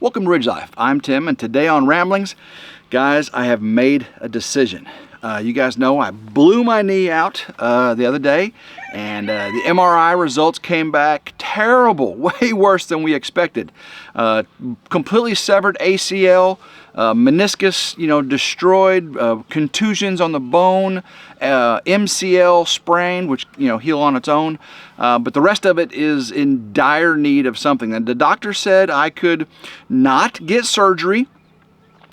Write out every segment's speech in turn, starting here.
Welcome to RidgeLife. I'm Tim, and today on Ramblings, guys, I have made a decision. You guys know I blew my knee out the other day, and the MRI results came back terrible, way worse than we expected. Completely severed ACL, meniscus, destroyed, contusions on the bone, MCL sprained, which heal on its own, but the rest of it is in dire need of something. And the doctor said I could not get surgery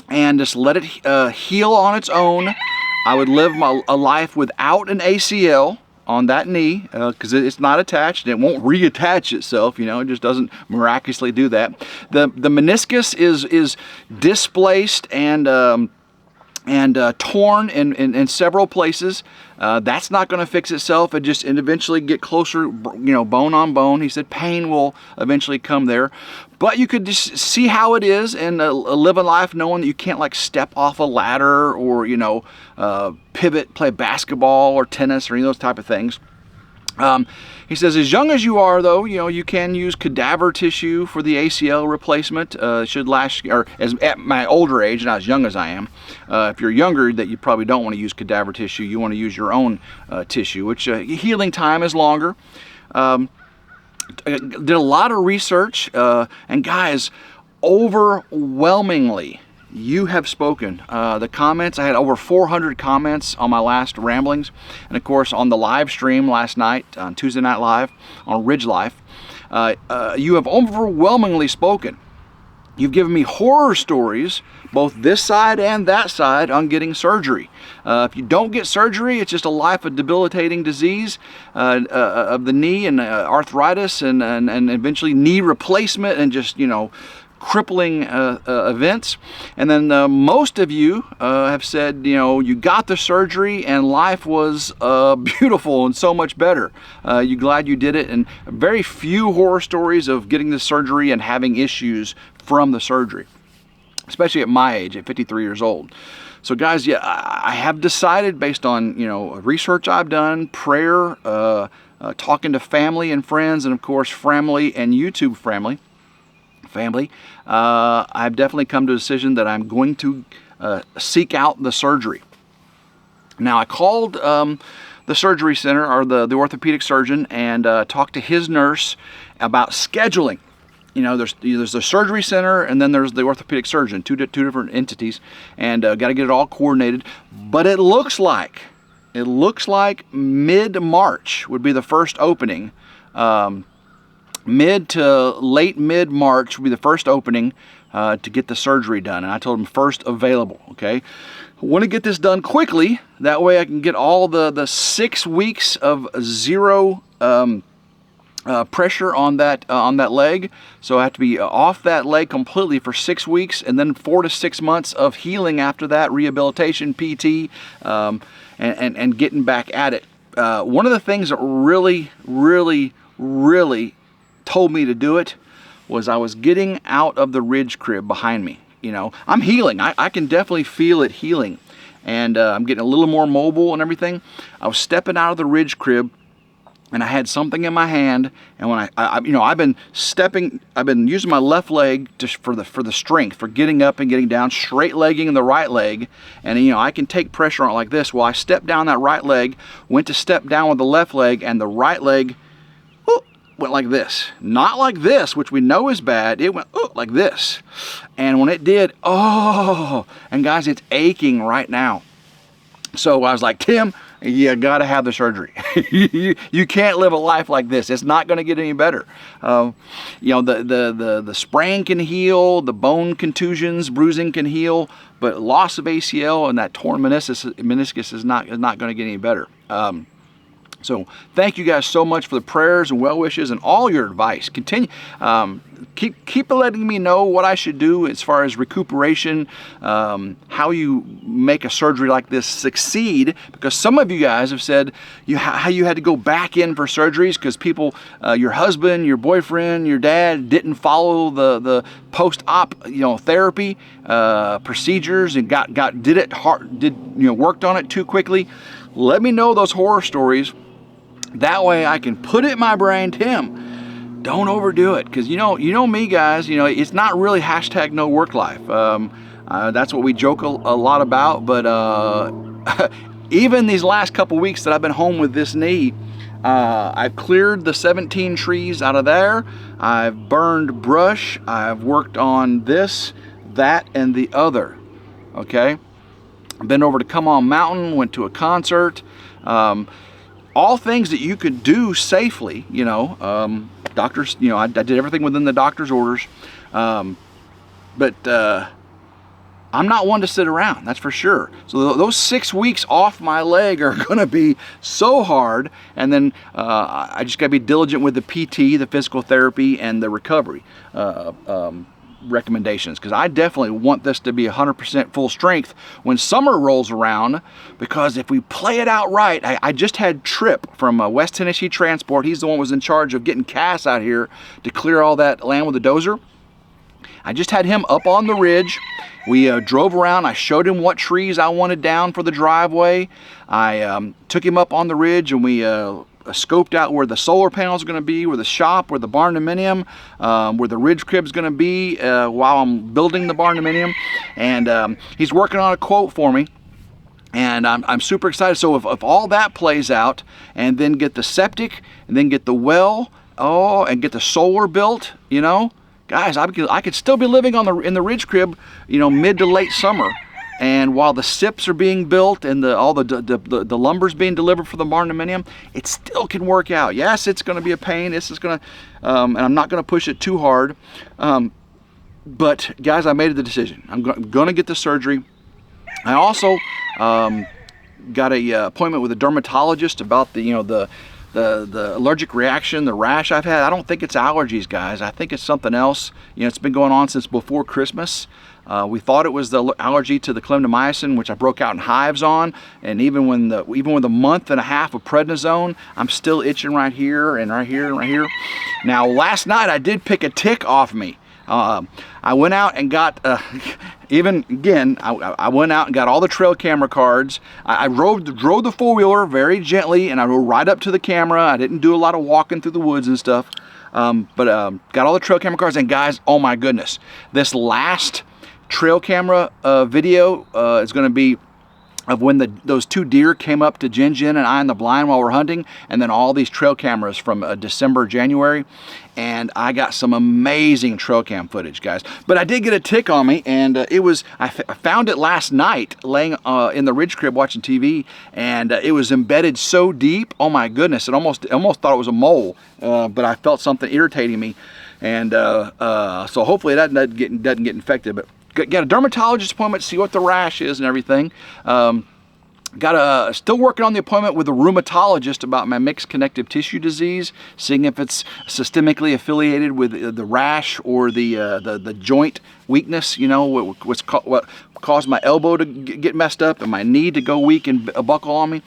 and just let it heal on its own. I would live a life without an ACL on that knee because it's not attached and it won't reattach itself. It just doesn't miraculously do that. The meniscus is displaced and torn in several places. That's not going to fix itself. It just eventually get closer, bone on bone. He said pain will eventually come there. But you could just see how it is and live a life knowing that you can't like step off a ladder or, pivot, play basketball or tennis or any of those type of things. He says, as young as you are, though, you can use cadaver tissue for the ACL replacement. Should last, or at my older age, not as young as I am. If you're younger, that you probably don't want to use cadaver tissue. You want to use your own tissue, which healing time is longer. Did a lot of research, and guys, overwhelmingly, you have spoken. The comments, I had over 400 comments on my last Ramblings, and of course on the live stream last night, on Tuesday Night Live on RidgeLife. You have overwhelmingly spoken. You've given me horror stories, both this side and that side, on getting surgery. If you don't get surgery, it's just a life of debilitating disease of the knee and arthritis and eventually knee replacement and just, crippling events. And then most of you have said, you got the surgery and life was beautiful and so much better. You're glad you did it, and very few horror stories of getting the surgery and having issues from the surgery, especially at my age, at 53 years old. So guys, yeah, I have decided based on, research I've done, prayer, talking to family and friends, and of course, family and YouTube family, I've definitely come to a decision that I'm going to seek out the surgery. Now, I called the surgery center, or the orthopedic surgeon, and talked to his nurse about scheduling. There's the surgery center and then there's the orthopedic surgeon, two different entities, and got to get it all coordinated. But it looks like mid-March would be the first opening. Mid to late mid-March would be the first opening to get the surgery done. And I told him first available, okay? I want to get this done quickly. That way I can get all the 6 weeks of zero pressure on that leg. So I have to be off that leg completely for 6 weeks, and then 4 to 6 months of healing after that, rehabilitation, PT, and getting back at it. One of the things that really told me to do it was I was getting out of the ridge crib behind me. I'm healing. I can definitely feel it healing, and I'm getting a little more mobile and everything. I was stepping out of the ridge crib, and I had something in my hand, and when I've been using my left leg for the strength, for getting up and getting down, straight legging the right leg, and I can take pressure on it like this. Well, I stepped down that right leg, went to step down with the left leg, and the right leg went like this. Not like this, which we know is bad. It went like this. And when it did, and guys, it's aching right now. So I was like, Tim, you got to have the surgery. You can't live a life like this. It's not going to get any better. The sprain can heal, the bone contusions, bruising can heal, but loss of ACL and that torn meniscus is not going to get any better. So thank you guys so much for the prayers and well wishes and all your advice. Continue, keep letting me know what I should do as far as recuperation, how you make a surgery like this succeed, because some of you guys have said how you had to go back in for surgeries because people, your husband, your boyfriend, your dad didn't follow the post-op therapy procedures and worked on it too quickly. Let me know those horror stories. That way I can put it in my brain, Tim, don't overdo it, because you know me, guys. It's not really hashtag no work life. That's what we joke a lot about. But even these last couple weeks that I've been home with this knee, I've cleared the 17 trees out of there. I've burned brush. I've worked on this, that, and the other. Okay. I've been over to Come On Mountain. Went to a concert. All things that you could do safely. Doctors, I did everything within the doctor's orders. But I'm not one to sit around, that's for sure. So those 6 weeks off my leg are gonna be so hard. And then I just gotta be diligent with the PT, the physical therapy, and the recovery recommendations, because I definitely want this to be 100% full strength when summer rolls around, because if we play it out right, I just had Tripp from West Tennessee Transport. He's the one who was in charge of getting Cass out here to clear all that land with the dozer. I just had him up on the ridge. We drove around. I showed him what trees I wanted down for the driveway. I took him up on the ridge, and we scoped out where the solar panels are going to be, where the shop, where the barn dominium, where the ridge crib is going to be while I'm building the barn dominium. And he's working on a quote for me. And I'm super excited. So if all that plays out, and then get the septic, and then get the well, and get the solar built, guys, I could still be living in the ridge crib, mid to late summer. And while the SIPs are being built and all the lumber's being delivered for the barn dominium, it still can work out. Yes, it's going to be a pain. This is going to, and I'm not going to push it too hard. But guys, I made the decision. I'm going to get the surgery. I also got a appointment with a dermatologist about the allergic reaction, the rash I've had. I don't think it's allergies, guys. I think it's something else. It's been going on since before Christmas. We thought it was the allergy to the clindamycin, which I broke out in hives on. And even with a month and a half of prednisone, I'm still itching right here and right here and right here. Now, last night I did pick a tick off me. I went out and got, I went out and got all the trail camera cards. I drove the four-wheeler very gently, and I rode right up to the camera. I didn't do a lot of walking through the woods and stuff. But got all the trail camera cards, and guys, oh my goodness. This last trail camera video is going to be of when those two deer came up to Jin and I in the blind while we're hunting, and then all these trail cameras from December, January, and I got some amazing trail cam footage, guys. But I did get a tick on me, and I found it last night laying in the ridge crib watching TV, and it was embedded so deep. Oh my goodness, it almost thought it was a mole, but I felt something irritating me, and so hopefully that doesn't get infected. But got a dermatologist appointment to see what the rash is and everything. Still working on the appointment with a rheumatologist about my mixed connective tissue disease, seeing if it's systemically affiliated with the rash or the joint weakness. What caused my elbow to get messed up and my knee to go weak and buckle on me,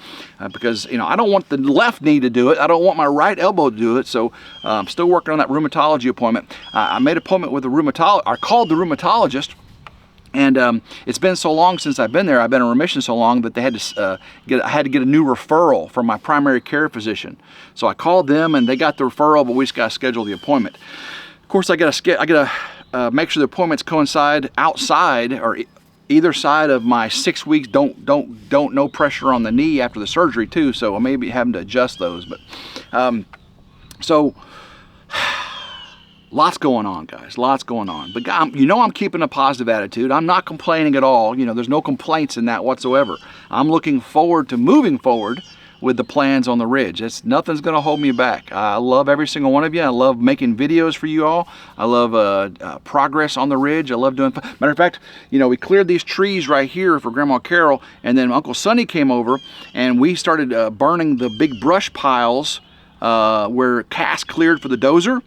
because I don't want the left knee to do it. I don't want my right elbow to do it. So I'm still working on that rheumatology appointment. I made an appointment with I called the rheumatologist. And it's been so long since I've been there. I've been in remission so long that they had to I had to get a new referral from my primary care physician. So I called them, and they got the referral, but we just got to schedule the appointment. Of course, I got to make sure the appointments coincide outside or either side of my 6 weeks. No pressure on the knee after the surgery too. So I may be having to adjust those. But so. Lots going on, guys, lots going on. But I'm keeping a positive attitude. I'm not complaining at all. There's no complaints in that whatsoever. I'm looking forward to moving forward with the plans on the ridge. Nothing's gonna hold me back. I love every single one of you. I love making videos for you all. I love progress on the ridge. I love doing, matter of fact, we cleared these trees right here for Grandma Carol, and then Uncle Sonny came over, and we started burning the big brush piles where Cass cleared for the dozer.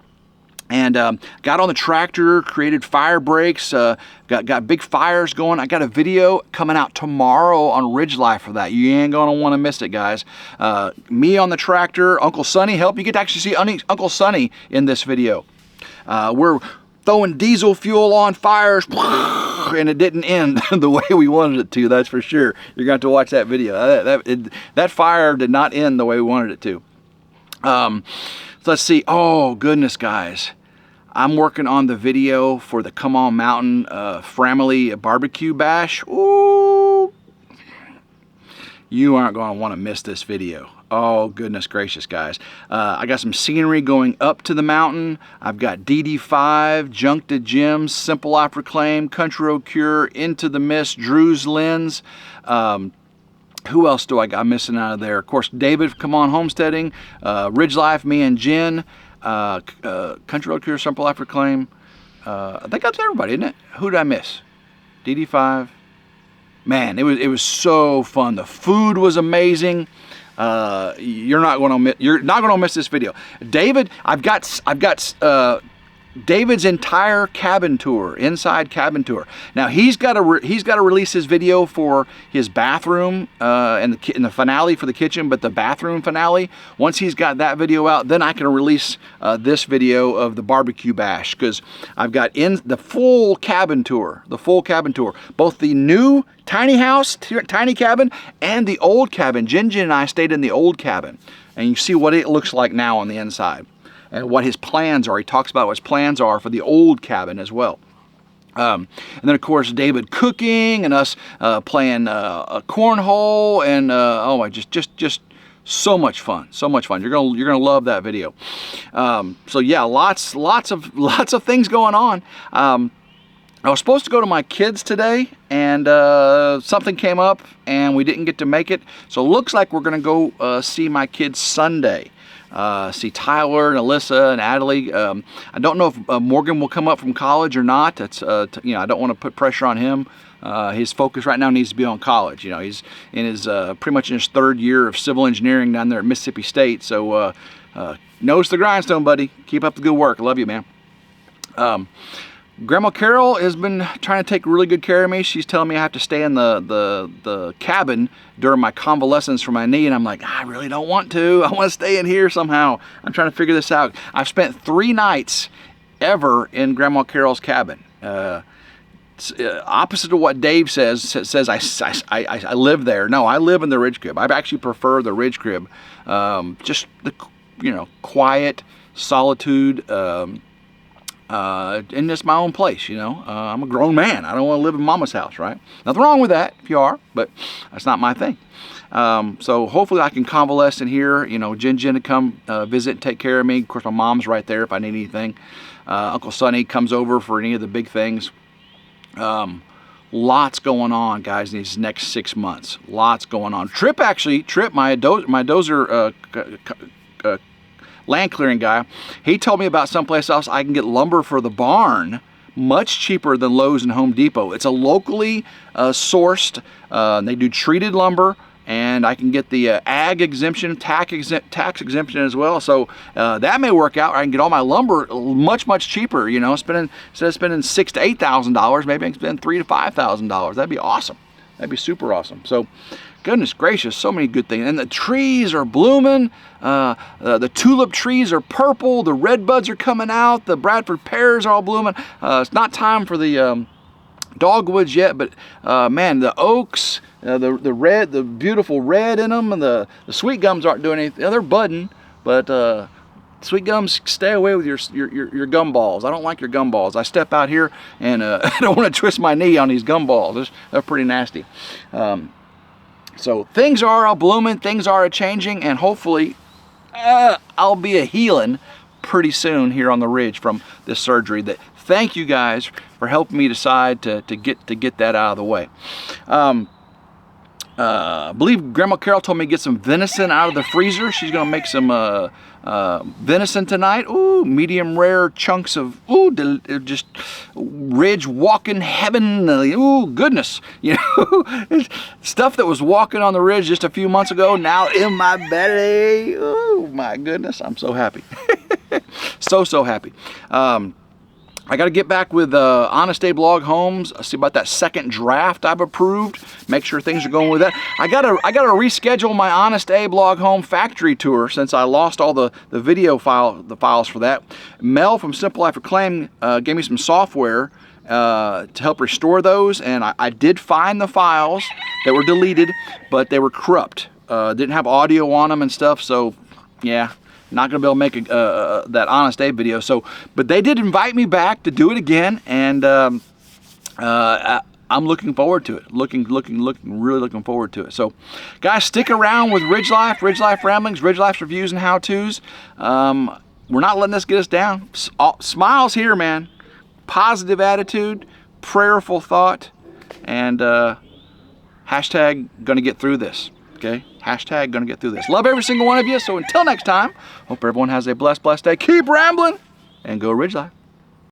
And got on the tractor, created fire breaks, got big fires going. I got a video coming out tomorrow on RidgeLife for that. You ain't gonna want to miss it, guys. Me on the tractor, Uncle Sonny helped. You get to actually see Uncle Sonny in this video. We're throwing diesel fuel on fires, and it didn't end the way we wanted it to. That's for sure. You're going to have to watch that video. That fire did not end the way we wanted it to. So let's see. Oh, goodness, guys. I'm working on the video for the Come On Mountain Family Barbecue Bash. Ooh. You aren't going to want to miss this video. Oh, goodness gracious, guys. I got some scenery going up to the mountain. I've got DD5, Junk to Gems, Simple Life Reclaim, Country Road Cure, Into the Mist, Drew's Lens. Who else do I got missing out of there? Of course, David, Come On Homesteading, RidgeLife, me and Jen, Country Road Cure, Simple Life Reclaim. I think that's everybody, isn't it? Who did I miss? DD5. Man, it was so fun. The food was amazing. You're not going to miss this video. David, I've got David's entire cabin tour, inside cabin tour. Now he's got to release his video for his bathroom and the finale for the kitchen, but the bathroom finale. Once he's got that video out, then I can release this video of the barbecue bash, because I've got in the full cabin tour, both the new tiny house, tiny cabin, and the old cabin. Jen and I stayed in the old cabin, and you see what it looks like now on the inside. And what his plans are. He talks about what his plans are for the old cabin as well. And then, of course, David cooking and us playing a cornhole, and oh my, just so much fun, so much fun. You're gonna love that video. So yeah, lots of things going on. I was supposed to go to my kids today, and something came up, and we didn't get to make it. So it looks like we're gonna go see my kids Sunday. See Tyler and Alyssa and Adelie. I don't know if Morgan will come up from college or not. That's I don't want to put pressure on him. His focus right now needs to be on college. He's in his pretty much in his third year of civil engineering down there at Mississippi State. So nose to the grindstone, buddy. Keep up the good work. I love you, man. Grandma Carol has been trying to take really good care of me. She's telling me I have to stay in the cabin during my convalescence for my knee, and I'm like, I really don't want to. I want to stay in here somehow. I'm trying to figure this out. I've spent 3 nights ever in Grandma Carol's cabin. Opposite of what Dave says I live there. No, I live in the Ridge Crib. I actually prefer the Ridge Crib. Just the quiet solitude. And it's my own place, I'm a grown man. I don't want to live in mama's house, right? Nothing wrong with that if you are, but that's not my thing. So hopefully I can convalesce in here, Jen to come visit and take care of me. Of course, my mom's right there if I need anything. Uncle Sonny comes over for any of the big things. Lots going on, guys, in these next 6 months. Lots going on. Trip, my dozer land clearing guy, he told me about someplace else I can get lumber for the barn much cheaper than Lowe's and Home Depot. It's a locally sourced, they do treated lumber, and I can get the ag exemption, tax exemption as well. So that may work out. I can get all my lumber much cheaper. Instead of spending $6,000 to $8,000, maybe I can spend $3,000 to $5,000. That'd be awesome. That'd be super awesome. So, goodness gracious, so many good things. And the trees are blooming. The tulip trees are purple. The red buds are coming out. The Bradford pears are all blooming. It's not time for the dogwoods yet, but man, the oaks, the beautiful red in them, and the sweet gums aren't doing anything. They're budding, but sweet gums, stay away with your gum balls. I don't like your gum balls. I step out here and I don't want to twist my knee on these gum balls. They're pretty nasty. So things are blooming, things are changing, and hopefully I'll be a healing pretty soon here on the Ridge from this surgery. Thank you guys for helping me decide to get that out of the way. I believe Grandma Carol told me to get some venison out of the freezer. She's gonna make some venison tonight. Ooh, medium rare chunks of just Ridge walking heaven. Ooh, goodness, stuff that was walking on the Ridge just a few months ago, now in my belly. Oh my goodness, I'm so happy. so happy. I got to get back with Honest Abe Log Homes. See about that second draft I've approved. Make sure things are going with that. I got to reschedule my Honest Abe Log Home factory tour since I lost all the files for that. Mel from Simple Life Reclaim gave me some software to help restore those, and I did find the files that were deleted, but they were corrupt. Didn't have audio on them and stuff, so yeah. not gonna be able to make that Honest Abe video. So, but they did invite me back to do it again, and I'm looking forward to it. Really looking forward to it. So, guys, stick around with RidgeLife Ramblings, RidgeLife's reviews and how-tos. We're not letting this get us down. Smiles here, man. Positive attitude, prayerful thought, and hashtag gonna get through this. Okay? Hashtag gonna get through this. Love every single one of you. So until next time, hope everyone has a blessed day. Keep rambling and go Ridge Life.